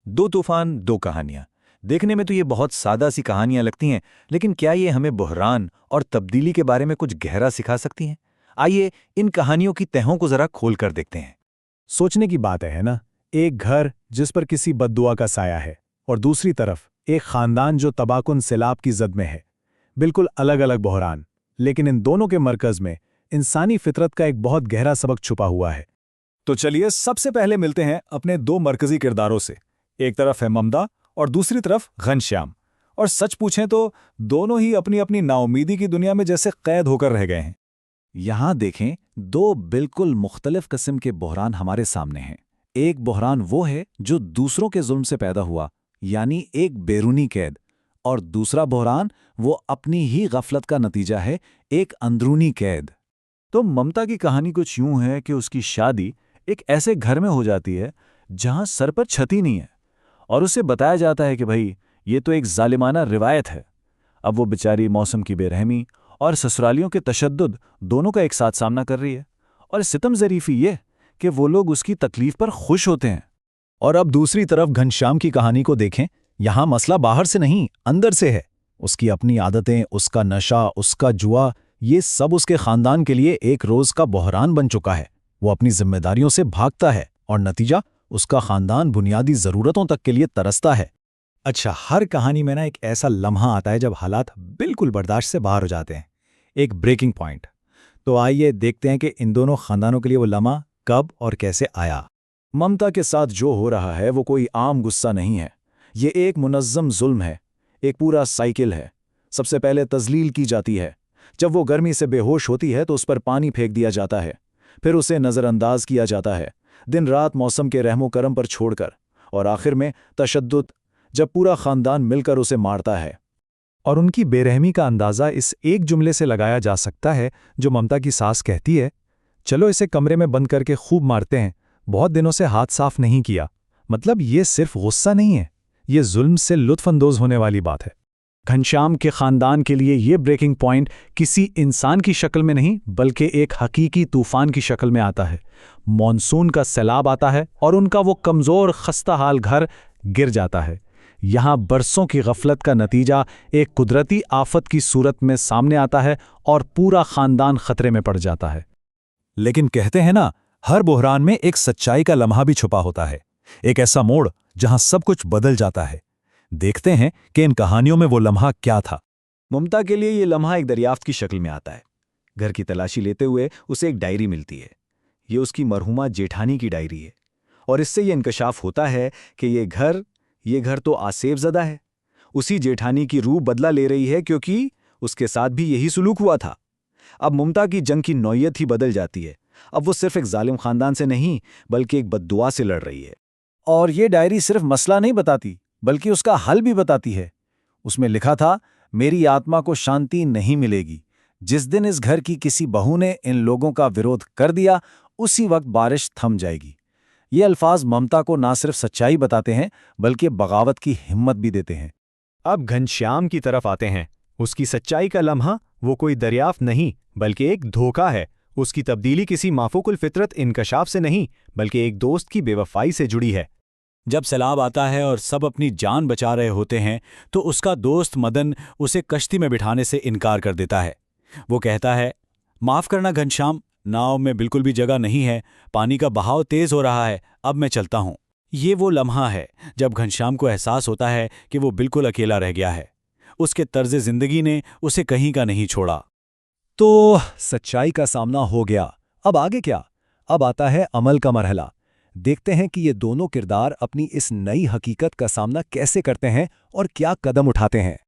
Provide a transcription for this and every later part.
दो तूफान दो कहानियां। देखने में तो ये बहुत सादा सी कहानियां लगती हैं, लेकिन क्या ये हमें बहरान और तब्दीली के बारे में कुछ गहरा सिखा सकती हैं? आइए इन कहानियों की तहों को जरा खोल कर देखते हैं। सोचने की बात है ना। एक घर जिस पर किसी बद्दुआ का साया है और दूसरी तरफ एक खानदान जो तबाकुन सैलाब की जद में है। बिल्कुल अलग अलग बहरान, लेकिन इन दोनों के मरकज में इंसानी फितरत का एक बहुत गहरा सबक छुपा हुआ है। तो चलिए सबसे पहले मिलते हैं अपने दो मरकजी किरदारों से। एक तरफ है ममता और दूसरी तरफ घनश्याम। और सच पूछें तो दोनों ही अपनी अपनी नाउमीदी की दुनिया में जैसे कैद होकर रह गए हैं। यहां देखें, दो बिल्कुल मुख्तलिफ किस्म के बहरान हमारे सामने हैं। एक बहरान वो है जो दूसरों के जुल्म से पैदा हुआ, यानी एक बैरूनी कैद, और दूसरा बहरान वो अपनी ही गफलत का नतीजा है, एक अंदरूनी कैद। तो ममता की कहानी कुछ यूं है कि उसकी शादी एक ऐसे घर में हो जाती है जहां सर पर छत ही नहीं है, और उसे बताया जाता है कि भाई ये तो एक जालिमाना रिवायत है। अब वो बेचारी मौसम की बेरहमी और ससुरालियों के तशद्दुद दोनों का एक साथ सामना कर रही है, और सितम ज़रीफ़ी ये कि वो लोग उसकी तकलीफ पर खुश होते हैं। और अब दूसरी तरफ घनश्याम की कहानी को देखें। यहां मसला बाहर से नहीं, अंदर से है। उसकी अपनी आदतें, उसका नशा, उसका जुआ, ये सब उसके खानदान के लिए एक रोज का बहरान बन चुका है। वो अपनी जिम्मेदारियों से भागता है और नतीजा, उसका खानदान बुनियादी जरूरतों तक के लिए तरसता है। अच्छा, हर कहानी में ना एक ऐसा लम्हा आता है जब हालात बिल्कुल बर्दाश्त से बाहर हो जाते हैं, एक ब्रेकिंग पॉइंट। तो आइए देखते हैं कि इन दोनों खानदानों के लिए वो लम्हा कब और कैसे आया। ममता के साथ जो हो रहा है वो कोई आम गुस्सा नहीं है, ये एक मुनज़्ज़म जुल्म है, एक पूरा साइकिल है। सबसे पहले तज़लील की जाती है। जब वो गर्मी से बेहोश होती है तो उस पर पानी फेंक दिया जाता है, फिर उसे नज़रअंदाज किया जाता है, दिन रात मौसम के रहमो करम पर छोड़कर, और आखिर में तशद्दुद, जब पूरा खानदान मिलकर उसे मारता है। और उनकी बेरहमी का अंदाज़ा इस एक जुमले से लगाया जा सकता है जो ममता की सास कहती है, चलो इसे कमरे में बंद करके खूब मारते हैं, बहुत दिनों से हाथ साफ नहीं किया। मतलब ये सिर्फ गुस्सा नहीं है, ये जुल्म से लुत्फअंदोज होने वाली बात है। घनश्याम के खानदान के लिए ये ब्रेकिंग पॉइंट किसी इंसान की शक्ल में नहीं, बल्कि एक हकीकी तूफान की शक्ल में आता है। मॉनसून का सैलाब आता है और उनका वो कमज़ोर खस्ता हाल घर गिर जाता है। यहाँ बरसों की गफलत का नतीजा एक कुदरती आफत की सूरत में सामने आता है और पूरा खानदान खतरे में पड़ जाता है। लेकिन कहते हैं ना, हर बहरान में एक सच्चाई का लम्हा भी छुपा होता है, एक ऐसा मोड़ जहां सब कुछ बदल जाता है। देखते हैं कि इन कहानियों में वो लम्हा क्या था। ममता के लिए ये लम्हा एक दरियाफ्त की शक्ल में आता है। घर की तलाशी लेते हुए उसे एक डायरी मिलती है। ये उसकी मरहुमा जेठानी की डायरी है, और इससे ये इंकशाफ होता है कि ये घर तो आसेफजदा है। उसी जेठानी की रूह बदला ले रही है, क्योंकि उसके साथ भी यही सुलूक हुआ था। अब ममता की जंग की नौयत ही बदल जाती है। अब वो सिर्फ एक जालिम खानदान से नहीं, बल्कि एक बद्दुआ से लड़ रही है। और ये डायरी सिर्फ मसला नहीं बताती, बल्कि उसका हल भी बताती है। उसमें लिखा था, मेरी आत्मा को शांति नहीं मिलेगी। जिस दिन इस घर की किसी बहू ने इन लोगों का विरोध कर दिया, उसी वक्त बारिश थम जाएगी। ये अल्फाज ममता को ना सिर्फ सच्चाई बताते हैं, बल्कि बगावत की हिम्मत भी देते हैं। अब घनश्याम की तरफ आते हैं। उसकी सच्चाई का लम्हा वो कोई दरियाफ्त नहीं, बल्कि एक धोखा है। उसकी तब्दीली किसी माफूकुल फितरत इंकशाफ से नहीं, बल्कि एक दोस्त की बेवफाई से जुड़ी है। जब सैलाब आता है और सब अपनी जान बचा रहे होते हैं, तो उसका दोस्त मदन उसे कश्ती में बिठाने से इनकार कर देता है। वो कहता है, माफ़ करना घनश्याम, नाव में बिल्कुल भी जगह नहीं है, पानी का बहाव तेज हो रहा है, अब मैं चलता हूँ। ये वो लम्हा है जब घनश्याम को एहसास होता है कि वो बिल्कुल अकेला रह गया है। उसके तर्ज जिंदगी ने उसे कहीं का नहीं छोड़ा। तो सच्चाई का सामना हो गया, अब आगे क्या? अब आता है अमल का मरहला। देखते हैं कि ये दोनों किरदार अपनी इस नई हकीकत का सामना कैसे करते हैं और क्या कदम उठाते हैं।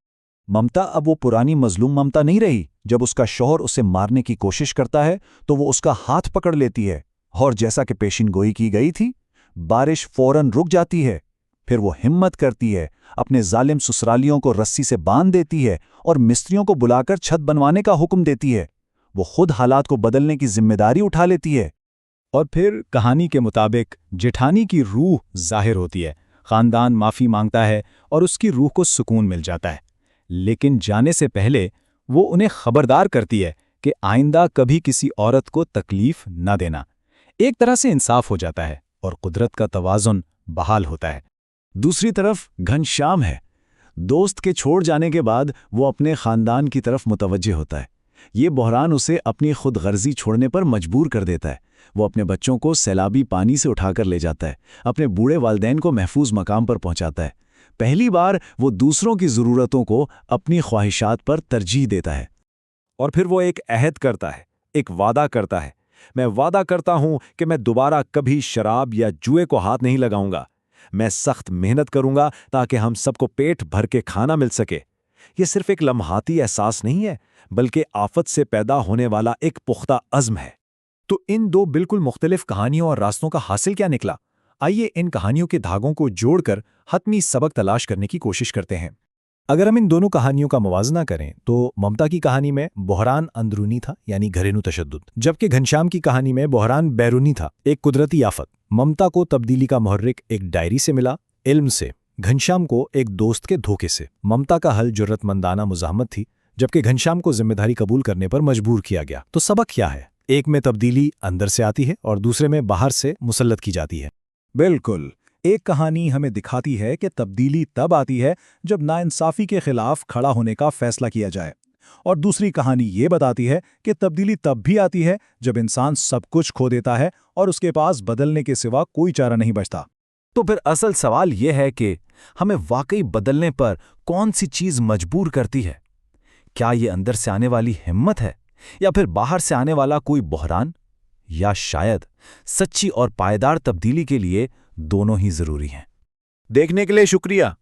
ममता अब वो पुरानी मजलूम ममता नहीं रही। जब उसका शौहर उसे मारने की कोशिश करता है तो वो उसका हाथ पकड़ लेती है, और जैसा कि पेशिन गोई की गई थी, बारिश फौरन रुक जाती है। फिर वो हिम्मत करती है, अपने जालिम ससुरालियों को रस्सी से बांध देती है और मिस्त्रियों को बुलाकर छत बनवाने का हुक्म देती है। वो खुद हालात को बदलने की जिम्मेदारी उठा लेती है। और फिर कहानी के मुताबिक जेठानी की रूह जाहिर होती है। खानदान माफ़ी मांगता है और उसकी रूह को सुकून मिल जाता है। लेकिन जाने से पहले वो उन्हें खबरदार करती है कि आइंदा कभी किसी औरत को तकलीफ न देना। एक तरह से इंसाफ हो जाता है और कुदरत का तवाज़ुन बहाल होता है। दूसरी तरफ घनश्याम है। दोस्त के छोड़ जाने के बाद वो अपने खानदान की तरफ मुतवज्जे होता है। ये बहरान उसे अपनी खुदगर्जी छोड़ने पर मजबूर कर देता है। वो अपने बच्चों को सैलाबी पानी से उठाकर ले जाता है, अपने बूढ़े वालिदैन को महफूज मकाम पर पहुंचाता है। पहली बार वो दूसरों की ज़रूरतों को अपनी ख्वाहिशात पर तरजीह देता है। और फिर वो एक अहद करता है, एक वादा करता है। मैं वादा करता हूं कि मैं दोबारा कभी शराब या जुए को हाथ नहीं लगाऊंगा। मैं सख्त मेहनत करूंगा ताकि हम सबको पेट भर के खाना मिल सके। ये सिर्फ एक लम्हाती एहसास नहीं है, बल्कि आफत से पैदा होने वाला एक पुख्ता अज़्म है। तो इन दो बिल्कुल मुख्तलिफ कहानियों और रास्तों का हासिल क्या निकला? आइए इन कहानियों के धागों को जोड़कर हतमी सबक तलाश करने की कोशिश करते हैं। अगर हम इन दोनों कहानियों का मुवाजना करें तो ममता की कहानी में बहरान अंदरूनी था, यानी घरेलू तशद्दुद, जबकि घनश्याम की कहानी में बहरान बैरूनी था, एक कुदरती आफत। ममता को तब्दीली का मुहर्रिक एक डायरी से मिला, इल्म से। घनश्याम को एक दोस्त के धोखे से। ममता का हल जुर्रतमंदाना मुज़ाहमत थी, जबकि घनश्याम को जिम्मेदारी कबूल करने पर मजबूर किया गया। तो सबक क्या है? एक में तब्दीली अंदर से आती है और दूसरे में बाहर से मुसल्लत की जाती है। बिल्कुल, एक कहानी हमें दिखाती है कि तब्दीली तब आती है जब नाइंसाफ़ी के खिलाफ खड़ा होने का फैसला किया जाए, और दूसरी कहानी ये बताती है कि तब्दीली तब भी आती है जब इंसान सब कुछ खो देता है और उसके पास बदलने के सिवा कोई चारा नहीं बचता। तो फिर असल सवाल यह है कि हमें वाकई बदलने पर कौन सी चीज मजबूर करती है? क्या ये अंदर से आने वाली हिम्मत है, या फिर बाहर से आने वाला कोई बहरान? या शायद सच्ची और पायदार तब्दीली के लिए दोनों ही जरूरी हैं। देखने के लिए शुक्रिया।